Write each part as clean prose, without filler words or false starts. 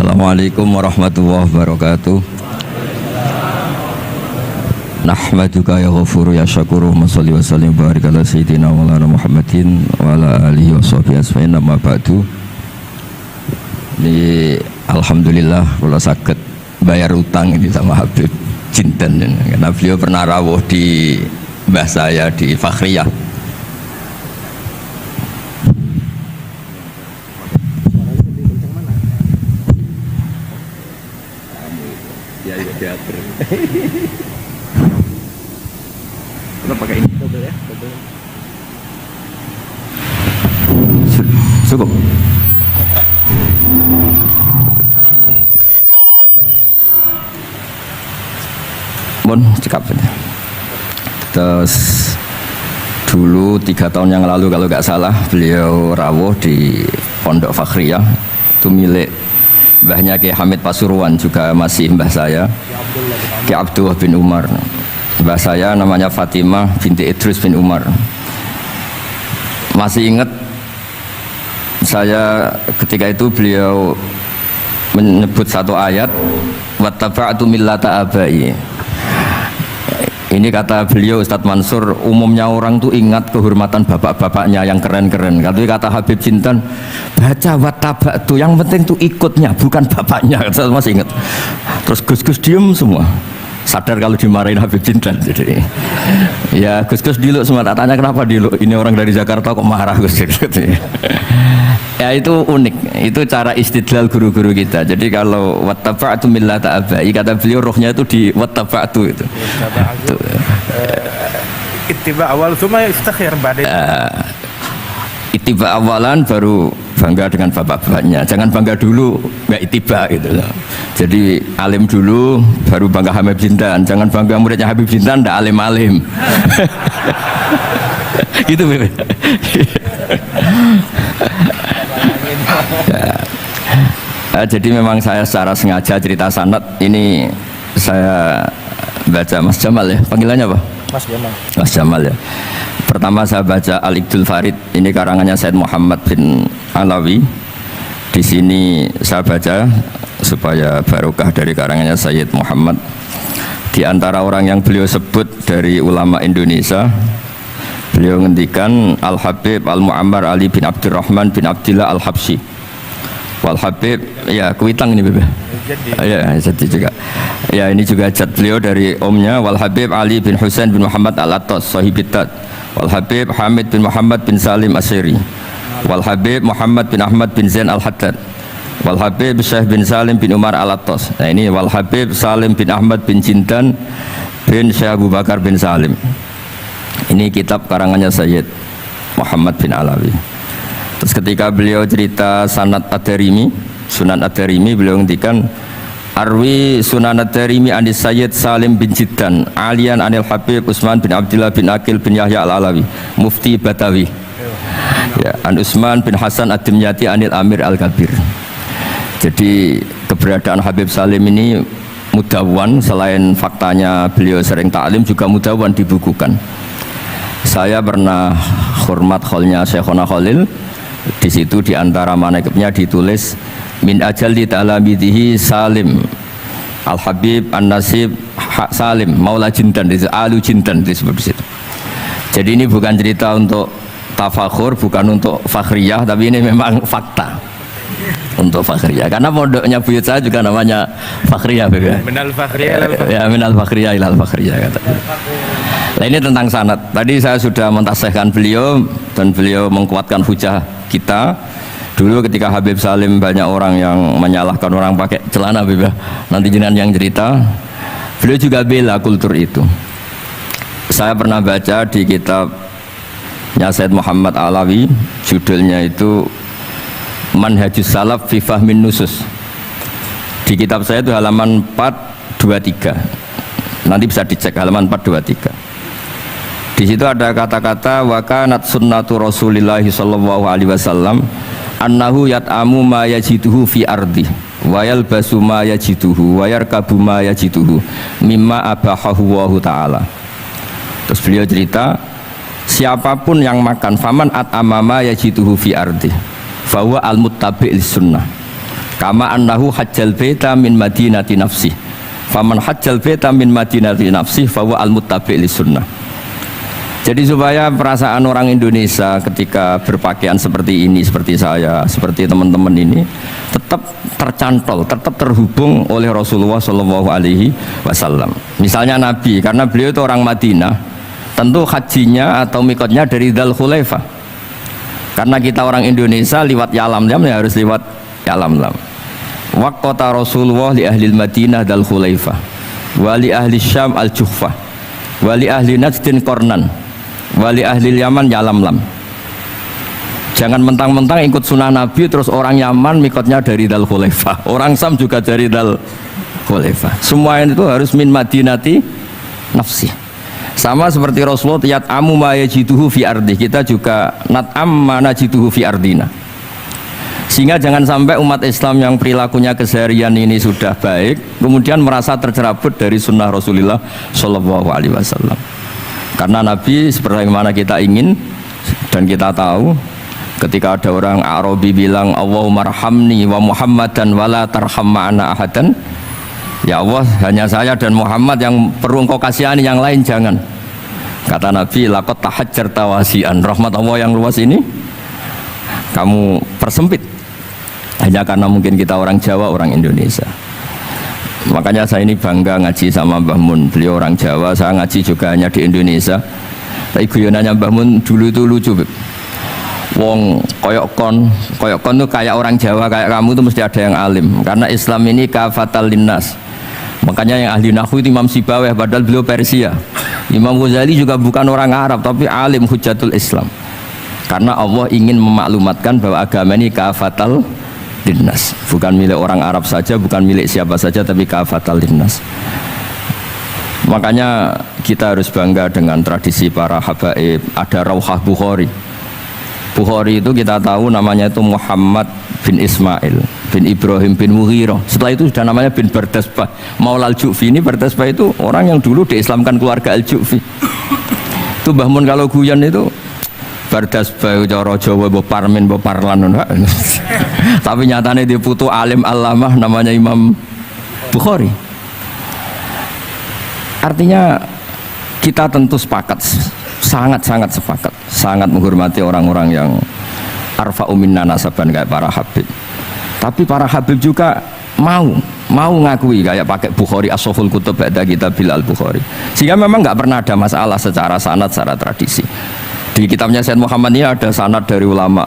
Assalamualaikum warahmatullahi wabarakatuh. Nahmaduka ya ghafuru ya syakuru Massalli wa sallim barik ala sayyidina wa ala Muhammadin wa ala alihi wa sahbihi asma'in amma ba'du. Ini alhamdulillah kalau sakit bayar utang ini sama Habib Jinten, karena beliau pernah rawuh di mbah saya di Fakhriyah. Kita pakai ini double ya, double. Cukup. Mohon cekap saja. Terus dulu 3 tahun yang lalu kalau nggak salah beliau rawuh di Pondok Fakhriyah, itu milik mbahnya Ki Hamid Pasuruan, juga masih mbah saya Ki Abdullah bin Umar. Mbah saya namanya Fatimah binti Idris bin Umar. Masih ingat saya ketika itu beliau menyebut satu ayat, wattaba'tu millata abai. Ini kata beliau Ustadz Mansur, umumnya orang tuh ingat kehormatan bapak-bapaknya yang keren-keren. Kata Habib Jinten, baca wattaba'tu, yang penting tuh ikutnya bukan bapaknya. Saya masih ingat. Terus Gus-Gus diem semua, sadar kalau dimarahin Habib Jinten. Jadi ya Gus-Gus diluk semua. Tak tanya kenapa diluk, ini orang dari Jakarta kok marah Gus. Ya itu unik, itu cara istidlal guru-guru kita. Jadi kalau wattaba'tu millata abai, kata beliau rohnya itu di wattaba'tu itu. Ittiba awal cuma istakhir badai. Ittiba awalan baru bangga dengan bapak-bapaknya. Jangan bangga dulu nggak ittiba gitu loh. Jadi alim dulu baru bangga Habib Jinten. Jangan bangga muridnya Habib Jinten ndak alim-alim. Gitu Beb. Jadi memang saya secara sengaja cerita sanad ini saya baca Mas Jamal ya, panggilannya apa? Mas Jamal. Mas Jamal ya. Pertama saya baca Al-Iqdul Farid, ini karangannya Said Muhammad bin Alawi. Di sini saya baca supaya barokah dari karangannya Sayyid Muhammad. Di antara orang yang beliau sebut dari ulama Indonesia, beliau ngendikan Al-Habib Al-Mu'ammar Ali bin Abdurrahman bin Abdillah Al-Habsyi. Wal-Habib, ya Kuitang ini Bebe. Ya, jadi juga. Ya, ini juga jad beliau dari omnya Wal-Habib Ali bin Husain bin Muhammad Al-Attas Sahibitat. Wal-Habib Hamid bin Muhammad bin Salim Asyiri. Wal-Habib Muhammad bin Ahmad bin Zain Al-Haddad. Wal-Habib Syekh bin Salim bin Umar Al-Attas. Nah ini Wal-Habib Salim bin Ahmad bin Jinten bin Syekh Abu Bakar bin Salim. Ini kitab karangannya Sayyid Muhammad bin Alawi. Terus ketika beliau cerita sanad Ad-Darimi, Sunan Ad-Darimi, beliau ngendikan Arwi Sunan Ad-Darimi anis Sayyid Salim bin Jiddan Alian anil Habib Utsman bin Abdillah bin Akil bin Yahya Al-Alawi Mufti Batawi. Ya, an Utsman bin Hasan Ad-Dimyati anil Amir Al-Kabir. Jadi keberadaan Habib Salim ini mudawwan, selain faktanya beliau sering taklim juga mudawwan dibukukan. Saya pernah hormat kholnya Syekhona Khalil. Di situ di antara manaqibnya ditulis min ajalli ta'lamidhi Salim Al-Habib An-Nasib Salim Maula Jinten, Alu Jinten disebut di situ. Jadi ini bukan cerita untuk tafakhur, bukan untuk fakhriyah, tapi ini memang fakta untuk fakhriyah. Karena pondoknya buyut saya juga namanya Fakhriyah, ya. Minal Fakhriyah ilal Fakhriyah. Ya, minal Fakhriyah ilal Fakhriyah kata. Nah ini tentang sanad. Tadi saya sudah mentasihkan beliau dan beliau menguatkan hujah kita. Dulu ketika Habib Salim banyak orang yang menyalahkan orang pakai celana Beb. Nanti jenengan yang cerita. Beliau juga bela kultur itu. Saya pernah baca di kitabnya Said Muhammad Alawi, judulnya itu Manhajus Salaf fi Fahmin Nusus. Di kitab saya itu halaman 423. Nanti bisa dicek halaman 423. Di situ ada kata-kata wa kanat sunnatu Rasulillah sallallahu alaihi wasallam annahu yat'amu ma yajiduhu fi ardi wa yalbasu ma yajiduhu wa yarkabu ma yajiduhu mimma abahahu wa ta'ala. Terus beliau cerita siapapun yang makan faman at'amama yajiduhu fi ardi fahuwa al-muttabi' lis sunnah. Kama annahu hajjal baita min madinati nafsi. Faman hajjal baita min madinati nafsi fahuwa al-muttabi' lis-sunnah. Jadi supaya perasaan orang Indonesia ketika berpakaian seperti ini, seperti saya, seperti teman-teman ini tetap tercantol, tetap terhubung oleh Rasulullah Shallallahu Alaihi Wasallam. Misalnya Nabi, karena beliau itu orang Madinah, tentu hajinya atau mikotnya dari Dzul Khulaifah. Karena kita orang Indonesia lewat Yalamlam ya harus lewat Yalamlam. Waqata Rasulullah li ahli Madinah Dzul Khulaifah, wa li ahli Syam al-Juhfah, wa li ahli Najdin Qornan, wali ahli Yaman Yalamlam. Jangan mentang-mentang ikut sunnah Nabi terus orang Yaman mikotnya dari Dzul Khulaifah, orang Sam juga dari Dzul Khulaifah. Semua itu harus min madinati nafsi. Sama seperti Rasulullah yat'amu ma yajiduhu fi ardi, kita juga nat'am ma najiduhu fi ardina. Sehingga jangan sampai umat Islam yang perilakunya keseharian ini sudah baik kemudian merasa tercerabut dari sunnah Rasulullah Shallallahu Alaihi Wasallam. Karena Nabi seperti mana kita ingin dan kita tahu ketika ada orang Arabi bilang Allahumma rahamni wa Muhammadan wa la tarham ma'ana ahadan, ya Allah hanya saya dan Muhammad yang perlu engkau kasihani, yang lain jangan. Kata Nabi laqad tahajjarta wasi'an, rahmat Allah yang luas ini kamu persempit hanya karena mungkin kita orang Jawa, orang Indonesia. Makanya saya ini bangga ngaji sama Mbah Mun. Beliau orang Jawa, saya ngaji juga hanya di Indonesia. Tapi guyonannya Mbah Mun dulu itu lucu. Wong koyok kon itu kayak orang Jawa kayak kamu itu mesti ada yang alim. Karena Islam ini kafatal linnas. Makanya yang ahli nahwu itu Imam Sibawayh, padahal beliau Persia. Imam Ghazali juga bukan orang Arab tapi alim hujatul Islam. Karena Allah ingin memaklumatkan bahwa agama ini kafatal linnas, bukan milik orang Arab saja, bukan milik siapa saja, tapi kafatal linnas. Makanya kita harus bangga dengan tradisi para habaib. Ada Rauhah Bukhari. Bukhari itu kita tahu namanya itu Muhammad bin Ismail bin Ibrahim bin Mughirah. Setelah itu sudah namanya bin Bardasbah. Maula al-Ju'fi ini, Bardasbah itu orang yang dulu diislamkan keluarga al-Ju'fi. Itu Mbah Mun kalau guyon itu Bardasbah cara Jawa mbok parmin mbok parlan. Tapi nyatanya dia putu alim alamah namanya Imam Bukhari. Artinya kita tentu sepakat, sangat-sangat sepakat, sangat menghormati orang-orang yang arfa'u minna nasaban kayak para habib. Tapi para habib juga mau ngakui kayak pakai Bukhari as-Sahihul Kutub ba'da kitab al-Bukhari. Sehingga memang nggak pernah ada masalah secara sanad, secara tradisi. Di kitabnya Sayyid Muhammad ini ada sanad dari ulama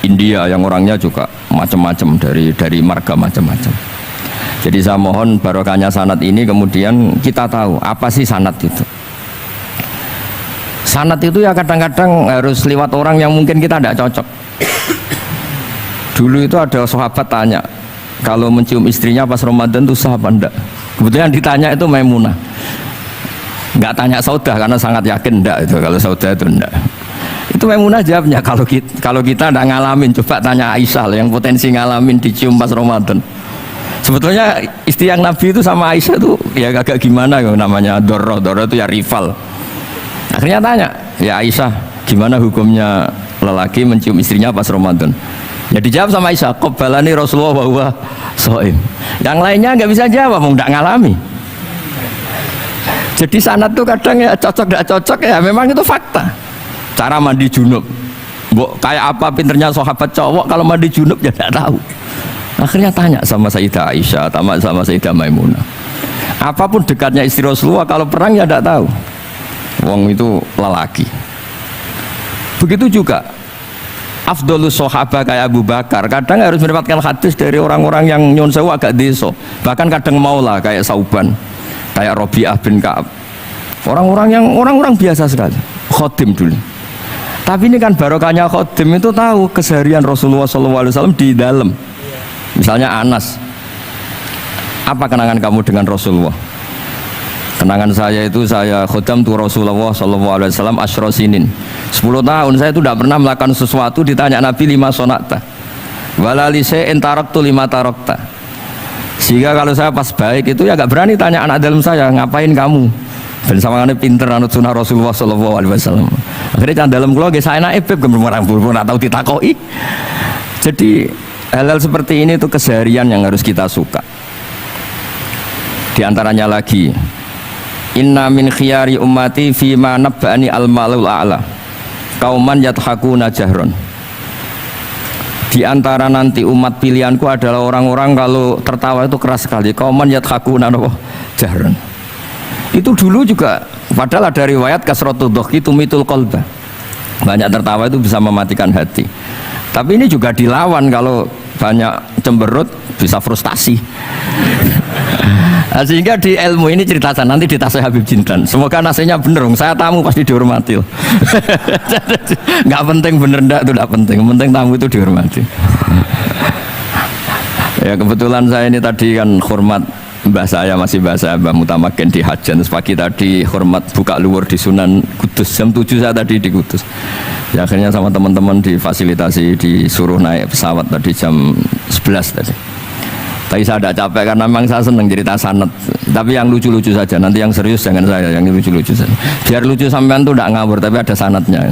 India yang orangnya juga macam-macam, dari marga macam-macam. Jadi saya mohon barokahnya sanad ini kemudian kita tahu apa sih sanad itu. Sanad itu ya kadang-kadang harus lewat orang yang mungkin kita tidak cocok. Dulu itu ada sahabat tanya kalau mencium istrinya pas Ramadan itu sah apa enggak. Kebetulan ditanya itu Maimunah. Enggak tanya Saudah karena sangat yakin enggak itu, kalau Saudah itu enggak. Itu Maimunah jawabnya kalau kita tidak ngalamin, coba tanya Aisyah yang potensi ngalamin dicium pas Ramadan. Sebetulnya istri yang Nabi itu sama Aisyah itu ya agak gimana ya, namanya Doro itu ya rival. Akhirnya tanya, ya Aisyah gimana hukumnya lelaki mencium istrinya pas Ramadan? Ya dijawab sama Aisyah, qabbalani Rasulullah wa huwa shaim. Yang lainnya nggak bisa jawab, mau nggak ngalami. Jadi sanad tuh kadang ya cocok nggak cocok ya memang itu fakta. Cara mandi junub, kayak apa pinternya sahabat cowok kalau mandi junub ya tidak tahu. Akhirnya tanya sama Sayyidah Aisyah, sama Sayyidah Maimunah. Apapun dekatnya istri Rasulullah, kalau perang ya tidak tahu. Wong itu lelaki. Begitu juga afdolus sahabat kayak Abu Bakar, kadang harus mendapatkan hadis dari orang-orang yang nyun sewu agak deso. Bahkan kadang maula kayak Sauban, kayak Robi'ah bin Ka'ab. Orang-orang biasa sekali. Khodim dulu. Tapi ini kan barokahnya khodim itu tahu keseharian Rasulullah SAW di dalam. Misalnya Anas, apa kenangan kamu dengan Rasulullah? Kenangan saya itu saya khodam tu Rasulullah SAW asyra sinin. 10 tahun saya itu tidak pernah melakukan sesuatu, ditanya Nabi lima sonakta. Walalise entaraktu lima tarokta. Sehingga kalau saya pas baik itu ya gak berani tanya anak dalam saya, ngapain kamu? Dan sama ini pinter anut sunnah Rasulullah SAW. Akhirnya can dalam keluarga saya naik beb gemar pun tahu ditakoi. Jadi hal-hal seperti ini itu keseharian yang harus kita suka. Di antaranya lagi, inna min khiyari ummati fima nabba'ani al-malul a'la kauman yathakuna jahron. Di antara nanti umat pilihanku adalah orang-orang kalau tertawa itu keras sekali, kauman yathakuna jahron. Itu dulu juga, padahal ada riwayat kasratu dhahki tumitul qalba, banyak tertawa itu bisa mematikan hati. Tapi ini juga dilawan, kalau banyak cemberut bisa frustasi. Nah, sehingga di ilmu ini cerita saya nanti di tasnya Habib Jindan. Semoga nasinya bener, saya tamu pasti dihormati. Nggak penting bener ndak itu nggak penting, penting tamu itu dihormati. Ya kebetulan saya ini tadi kan hormat mbah saya, masih mbah saya Mbah Mutamakin di Hajan. Terus pagi tadi hormat buka luar di Sunan Kudus, jam 7 saya tadi di Kudus. Ya akhirnya sama teman-teman difasilitasi, disuruh naik pesawat tadi jam 11 tadi. Tapi saya tidak capek karena memang saya senang cerita sanad. Tapi yang lucu-lucu saja, nanti yang serius jangan saya, yang lucu-lucu saja. Biar lucu sampean tuh tidak ngawur, tapi ada sanadnya.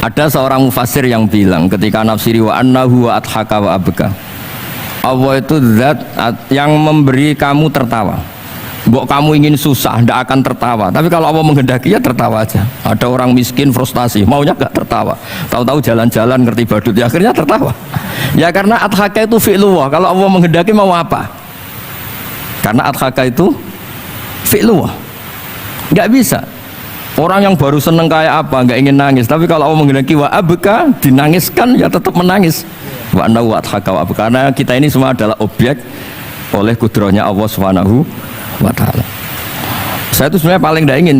Ada seorang mufassir yang bilang ketika nafsiri wa annahu wa adhaka wa abka, Allah itu zat yang memberi kamu tertawa. Mbok kamu ingin susah, tidak akan tertawa. Tapi kalau Allah menghendaki ya tertawa aja. Ada orang miskin frustasi, maunya gak tertawa. Tahu-tahu jalan-jalan ngerti badut, ya akhirnya tertawa. Ya karena adhaka itu fi'lullah. Kalau Allah menghendaki mau apa? Karena adhaka itu fi'lullah. Gak bisa. Orang yang baru seneng kayak apa, gak ingin nangis. Tapi kalau Allah menghendaki wa abka, dinangiskan ya tetap menangis. Wa anna wa adhaka wa abka. Karena kita ini semua adalah objek oleh kudrahnya Allah Subhanahu wa ta'ala. Saya itu sebenarnya paling tidak ingin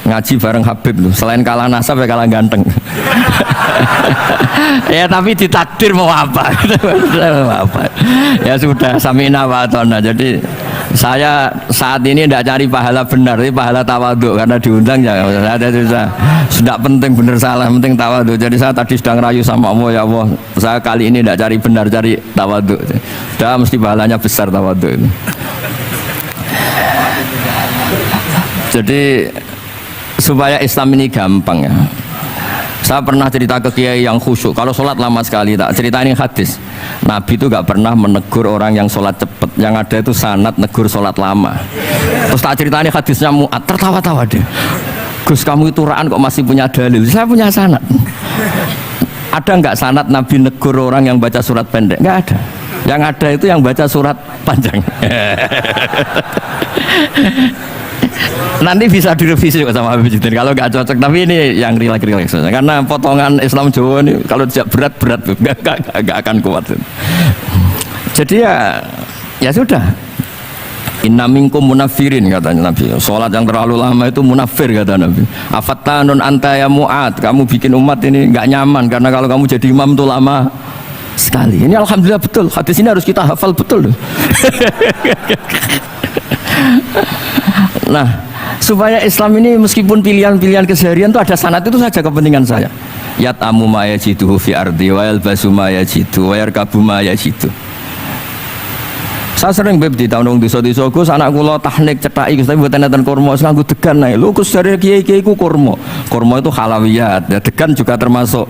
ngaji bareng Habib loh, selain kalah nasab ya kalah ganteng. Ya tapi ditakdir mau apa? Ya sudah, sami'na wa ata'na. Jadi saya saat ini tidak cari pahala benar, tapi pahala tawadhu, karena diundang ya ada susah. Sudah penting benar salah, penting tawadhu. Jadi saya tadi sedang rayu sama Allah, ya Allah, saya kali ini tidak cari benar, cari tawadhu. Sudah mesti pahalanya besar tawadhu itu. Jadi supaya Islam ini gampang ya. Saya pernah cerita ke kiai yang khusyuk. Kalau sholat lama sekali, tak cerita ini hadis. Nabi itu gak pernah menegur orang yang sholat cepat. Yang ada itu sanad negur sholat lama. Terus tak cerita ini hadisnya Mu'ad, tertawa-tawa dia. Gus kamu itu raan kok masih punya dalil? Saya punya sanad. Ada nggak sanad Nabi negur orang yang baca surat pendek? Nggak ada. Yang ada itu yang baca surat panjang. Nanti bisa direvisi sama Habib Jitin kalau nggak cocok, tapi ini yang rileks saja karena potongan Islam Jawa ini kalau tidak berat nggak akan kuat. Jadi ya sudah, inna minkum munafirin katanya Nabi. Sholat yang terlalu lama itu munafir kata Nabi. Afattanun anta ya Mu'ad, kamu bikin umat ini nggak nyaman karena kalau kamu jadi imam tuh lama sekali. Ini alhamdulillah betul, hadis ini harus kita hafal betul. Nah, supaya Islam ini meskipun pilihan-pilihan keseharian itu ada sanad, itu saja kepentingan saya. Yat'amu ma yajiduhu fi ardi wa yalbasu ma yajidu wa yarkabu ma yajidu. Saya sering beb di tahun desa-desa Gus, anak kula tahnik cethaki Gus, tapi mboten nenten kurma, nganggo degan ae. Lho Gus dari kiai-kiai ku kurma. Kurma itu halawiyat, ya degan juga termasuk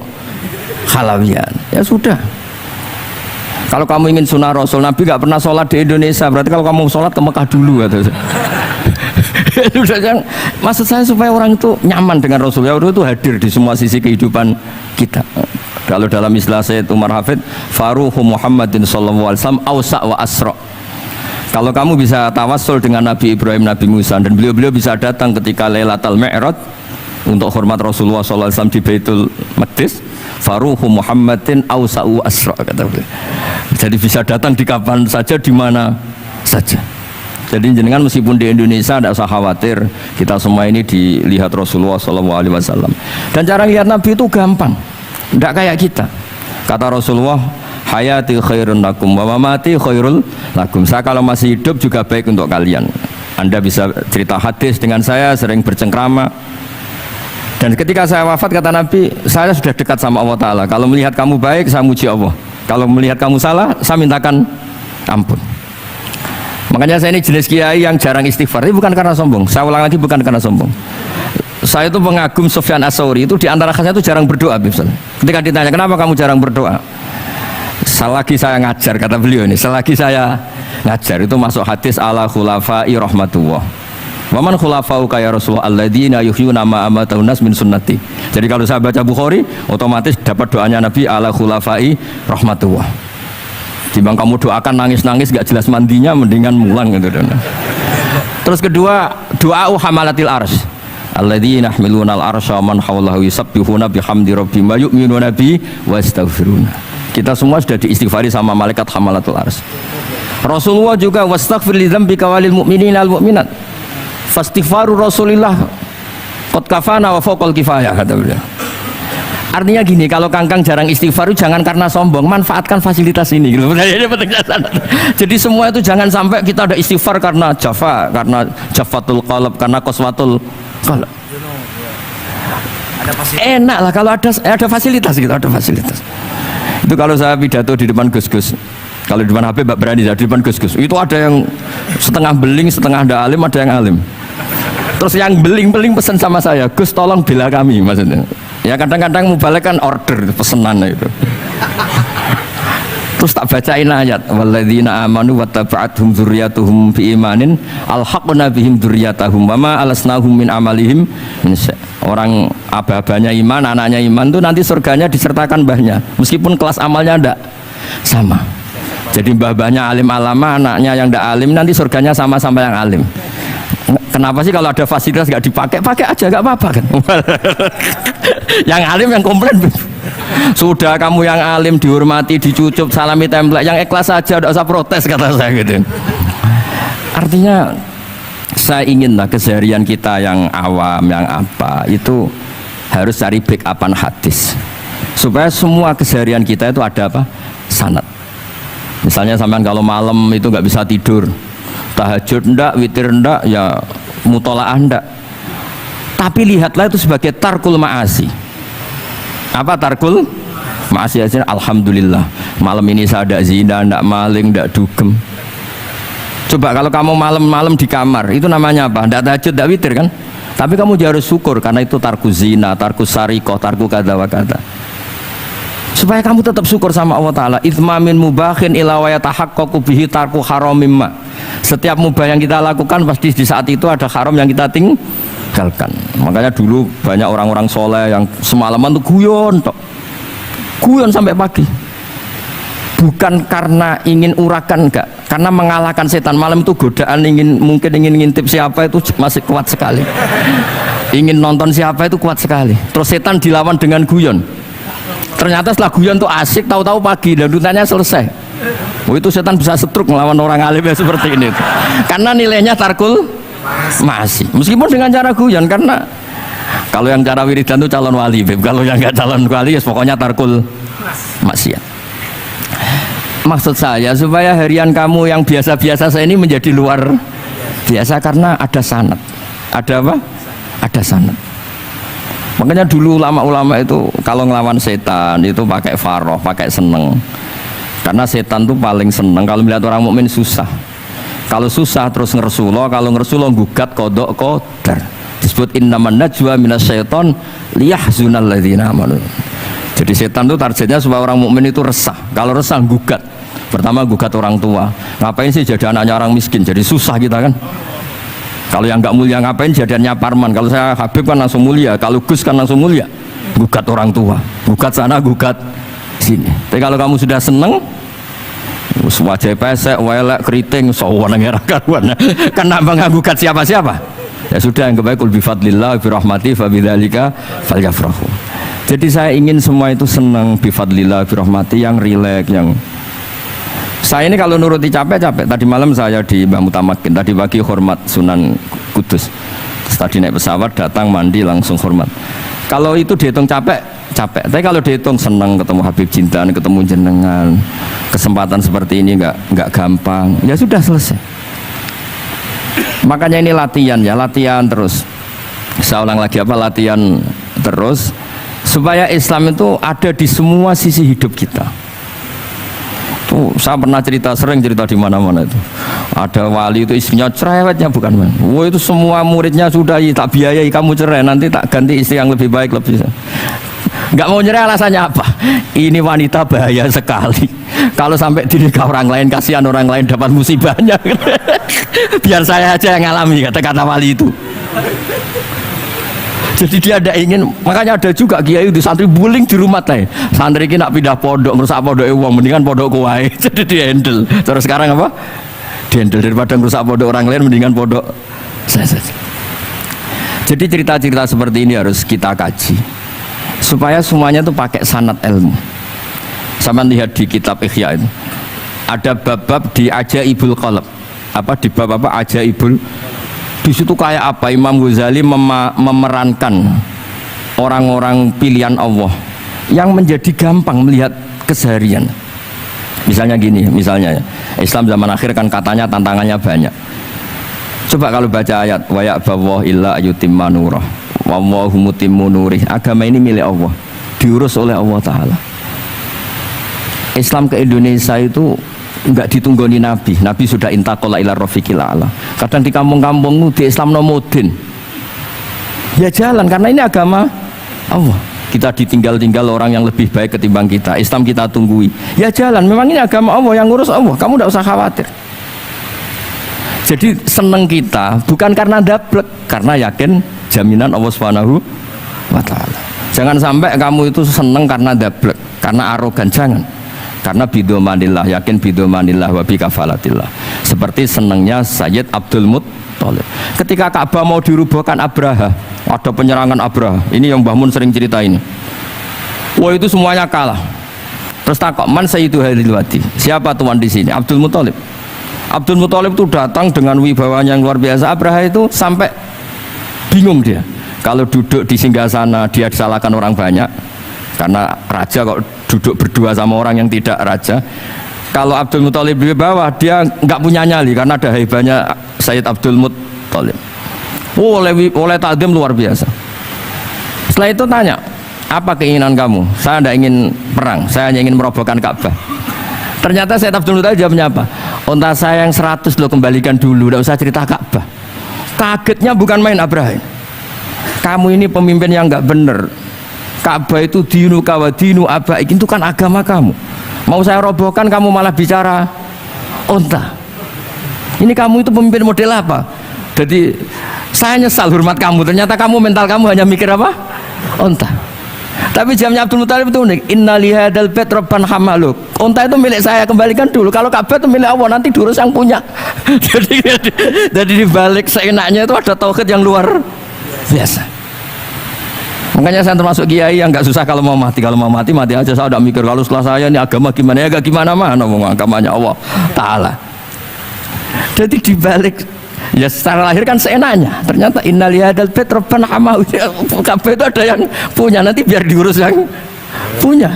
halawiyat. Ya sudah. Kalau kamu ingin sunnah Rasul, Nabi gak pernah sholat di Indonesia, berarti kalau kamu sholat ke Mekah dulu atau maksud saya supaya orang itu nyaman dengan Rasul, ya itu hadir di semua sisi kehidupan kita. Kalau dalam istilah Sayyid Umar Hafid, Faruhu Muhammadin sallallahu alaihi wasallam awsa' wa asra'. Kalau kamu bisa tawassul dengan Nabi Ibrahim, Nabi Musa, dan beliau-beliau bisa datang ketika Lailatul Mi'raj untuk hormat Rasulullah sallallahu alaihi wasallam di Baitul Maqdis, Faruhu Muhammadin awsa'u asra' kata beliau. Jadi bisa datang di kapan saja, di mana saja. Jadi jenengan meskipun di Indonesia tidak usah khawatir, kita semua ini dilihat Rasulullah SAW. Dan cara lihat Nabi itu gampang, tidak kayak kita. Kata Rasulullah, hayati khairun lakum wa mamati khairul lakum. Saya kalau masih hidup juga baik untuk kalian. Anda bisa cerita hadis dengan saya, sering bercengkrama. Dan ketika saya wafat kata Nabi, saya sudah dekat sama Allah Ta'ala. Kalau melihat kamu baik, saya muji Allah. Kalau melihat kamu salah, saya mintakan ampun. Makanya saya ini jenis kiai yang jarang istighfar. Ini bukan karena sombong. Saya ulang lagi, bukan karena sombong. Saya itu pengagum Sufyan Ats-Tsauri. Itu di antara khasnya itu jarang berdoa. Misalnya. Ketika ditanya, kenapa kamu jarang berdoa? selagi saya ngajar, kata beliau ini, selagi saya ngajar itu masuk hadis ala khulafai rahmatullah. Waman khulafau kaya Rasulullah alladzina yuhyuna ma amatahun nas min sunnati. Jadi kalau saya baca Bukhari, otomatis dapat doanya Nabi ala khulafai rahmatullah. Timbang kamu doakan nangis-nangis gak jelas mandinya, mendingan mulang gitu. Terus kedua, doa hamalatil arsy. Alladzina yahmiluna al-arsya man hawlahu yusabbihuna bihamdi rabbihim wa yu'minuna bi wa yastaghfiruna. Kita semua sudah diistighfari sama malaikat hamalatul arsy. Rasulullah juga wastaghfir li dzambika walil mu'minina wal mu'minat. Fastighfaru Rasulillah qad kafana wa fawqal kifayah, kata beliau. Artinya gini, kalau Kangkang jarang istighfar jangan karena sombong, manfaatkan fasilitas ini gitu. Jadi semua itu jangan sampai kita ada istighfar karena jafatul qalb, karena qaswatul qalb. Enak lah kalau ada fasilitas gitu, ada fasilitas. Itu kalau saya pidato di depan Gus-Gus. Kalau di depan Habib berani, di depan Gus-Gus. Itu ada yang setengah beling, setengah ada alim, ada yang alim. Terus yang beling-beling pesan sama saya, Gus tolong bela kami, maksudnya. Ya kadang-kadang mubalek kan order pesenan itu. Terus tak bacain ayat walladzina amanu wattaba'athum dzurriyyatuhum biimanin alhaqna bihim dzurriyyatahum wama alasnahum min amalihim min syai'. Orang aba-abanya iman, anaknya iman itu nanti surganya disertakan mbahnya meskipun kelas amalnya ndak sama. Jadi mbah-mbahnya alim alama, anaknya yang ndak alim nanti surganya sama-sama yang alim. Kenapa sih kalau ada fasilitas nggak dipakai? Pakai aja, nggak apa-apa kan? Yang alim yang komplain. Sudah kamu yang alim dihormati, dicucup, salami template, yang ikhlas saja, tidak usah protes, kata saya gitu. Artinya saya inginlah keseharian kita yang awam, yang apa itu harus cari backupan hadis supaya semua keseharian kita itu ada apa? Sanad. Misalnya sampean kalau malam itu nggak bisa tidur, tahajud ndak, witir ndak, ya mutolaah ndak. Tapi lihatlah itu sebagai tarkul ma'asi. Apa tarkul ma'asi? Alhamdulillah malam ini saya ndak zina, ndak maling, ndak dugem. Coba kalau kamu malam-malam di kamar, itu namanya apa? Ndak tahajud, ndak witir kan? Tapi kamu harus syukur karena itu tarku zina, tarku sarikoh, tarku kada wa kada. Supaya kamu tetap syukur sama Allah Ta'ala. Ithmamin mubahin ila wa yatahaqqaqu bihi tarku haramimma. Setiap mubah yang kita lakukan pasti di saat itu ada haram yang kita tinggalkan. Makanya dulu banyak orang-orang soleh yang semalaman tuh guyon sampai pagi. Bukan karena ingin urakan, enggak, karena mengalahkan setan. Malam itu godaan mungkin ingin ngintip siapa itu masih kuat sekali. Ingin nonton siapa itu kuat sekali. Terus setan dilawan dengan guyon. Ternyata setelah guyon tuh asik, tahu-tahu pagi dan dutannya selesai. Oh, itu setan bisa setruk melawan orang alim ya seperti ini. Karena nilainya tarkul masih. Meskipun dengan cara guyon, karena kalau yang cara wiridan itu calon wali, kalau yang nggak calon wali ya pokoknya tarkul maksiat. Maksud saya supaya harian kamu yang biasa-biasa saya ini menjadi luar biasa karena ada sanad. Ada apa? Ada sanad. Makanya dulu ulama-ulama itu kalau ngelawan setan itu pakai faroh, pakai seneng. Karena setan tuh paling seneng kalau melihat orang mukmin susah. Kalau susah terus ngersulo, kalau ngersulo gugat kodok qadar. Disebut innaman najwa minasyaiton liyahzunal ladzina amanu. Jadi setan tuh targetnya supaya orang mukmin itu resah. Kalau resah gugat. Pertama gugat orang tua. Ngapain sih jadi anaknya orang miskin? Jadi susah kita kan. Kalau yang nggak mulia ngapain jadiannya Parman? Kalau saya Habib kan langsung mulia, kalau Gus kan langsung mulia. Gugat orang tua, gugat sana, gugat sini. Tapi kalau kamu sudah seneng, wajah pesek, welek, keriting, sawan ngerah karuan. Kenapa nggak gugat siapa-siapa? Ya sudah, yang kebaik bi fadlillah bi rahmati fa bidzalika falyafrahu. Jadi saya ingin semua itu senang bi fadlillah bi rahmati, yang rileks, yang saya ini kalau nuruti capek-capek. Tadi malam saya di Mbah Mutamakin, tadi pagi hormat Sunan Kudus. Tadi naik pesawat datang mandi langsung hormat. Kalau itu dihitung capek, capek. Tapi kalau dihitung senang ketemu Habib Jintan, ketemu jenengan. Kesempatan seperti ini nggak gampang. Ya sudah selesai. Makanya ini latihan ya, latihan terus. Saya ulang lagi apa, latihan terus supaya Islam itu ada di semua sisi hidup kita. Saya pernah sering cerita di mana-mana itu. Ada wali itu istrinya cerewetnya bukan main. Wah, itu semua muridnya sudah tak biayai kamu cerai, nanti tak ganti istri yang lebih baik lebih. Nggak mau cerai alasannya apa? ini wanita bahaya sekali. Kalau sampai dinikah orang lain, kasihan orang lain dapat musibahnya. Biar saya aja yang ngalami, kata-kata wali itu. Jadi dia ada ingin, makanya ada juga kiai di santri bullying di rumah teh. Santri ini nak pindah pondok, ngerusak pondok uang, mendingan pondok kuai. Jadi dia handle. Terus sekarang apa? Dia handle daripada ngerusak pondok orang lain, mendingan pondok saya saja. Jadi cerita-cerita seperti ini harus kita kaji supaya semuanya itu pakai sanad ilmu. Sama lihat di kitab Ihya itu ada bab-bab di Ajaibul Qalb. Apa di bab apa Ajaibul? Di situ kayak apa Imam Ghazali memerankan orang-orang pilihan Allah yang menjadi gampang melihat keseharian. Misalnya gini, misalnya Islam zaman akhir kan katanya tantangannya banyak. Coba kalau baca ayat wa ya'ballahu illa yutimma nurah wallahu mutimmu nurih. Agama ini milik Allah, diurus oleh Allah Ta'ala. Islam ke Indonesia itu enggak ditunggoni Nabi. Nabi sudah intaqala ila rafiqil a'la. Kadang di kampung-kampung di Islam nomodin. Ya jalan karena ini agama Allah. Kita ditinggal-tinggal orang yang lebih baik ketimbang kita. Islam kita tunggui. Ya jalan, memang ini agama Allah yang ngurus Allah. Kamu enggak usah khawatir. Jadi seneng kita bukan karena dablek, karena yakin jaminan Allah Subhanahu wa taala. Jangan sampai kamu itu seneng karena dablek, karena arogan, jangan. Karena bidomanillah, yakin bidomanillah wa bikafalatillah. Seperti senangnya Sayyid Abdul Muttalib. Ketika Ka'bah mau dirubuhkan Abraha, ada penyerangan Abraha. Ini yang Mbah Mun sering cerita ini. Wah itu semuanya kalah. Terus takok man sayyidu hadhil wadi. Siapa tuan di sini? Abdul Muttalib. Abdul Muttalib itu datang dengan wibawanya yang luar biasa. Abraha itu sampai bingung dia. Kalau duduk di singgasana dia disalahkan orang banyak. Karena raja kok duduk berdua sama orang yang tidak raja. Kalau Abdul Muttalib di bawah dia nggak punya nyali karena ada haibahnya Sayyid Abdul Muttalib. Oleh takdim luar biasa. Setelah itu tanya, apa keinginan kamu? Saya tidak ingin perang, saya hanya ingin merobohkan Ka'bah. Ternyata Sayyid Abdul Muttalib jawabnya apa? Unta saya yang 100 lo kembalikan dulu, tidak usah cerita Ka'bah. Kagetnya bukan main Abraham. Kamu ini pemimpin yang nggak benar. Ka'bah itu dinu kawadinu abaik, itu kan agama kamu. Mau saya robohkan kamu malah bicara unta. Ini kamu itu pemimpin model apa? Jadi saya nyesal hormat kamu. Ternyata kamu mental kamu hanya mikir apa? Unta. Tapi jamnya Abdul Muttalib itu unik. Inna lihadal bait rabban hamaluk. Unta itu milik saya, kembalikan dulu. Kalau Ka'bah itu milik Allah, nanti diurus yang punya. jadi dibalik seenaknya itu ada tauhid yang luar biasa. Makanya saya termasuk kiai yang nggak susah kalau mau mati. Kalau mau mati, mati aja. Saya udah mikir kalau setelah saya ini agama gimana ya, gak gimana mana mau agamanya Allah Ta'ala. Jadi dibalik ya secara lahir kan seenaknya. Ternyata innalihadal bait rabban hamahu. Kabeh itu ada yang punya, nanti biar diurus yang punya.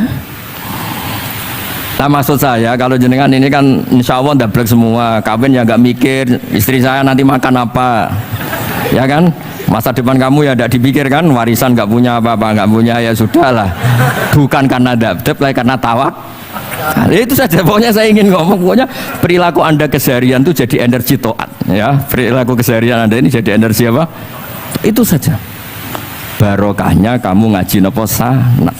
Nah maksud saya kalau jenengan ini kan insya Allah dablek semua. Kawin ya nggak mikir istri saya nanti makan apa, ya kan? Masa depan kamu ya tidak dipikirkan, warisan nggak punya apa-apa, nggak punya ya sudahlah. Bukan karena dablek, karena tawak. Nah, itu saja pokoknya saya ingin ngomong, pokoknya perilaku Anda keseharian itu jadi energi toat, ya. Perilaku keseharian Anda ini jadi energi apa? Itu saja. Barokahnya kamu ngaji nopo sanad.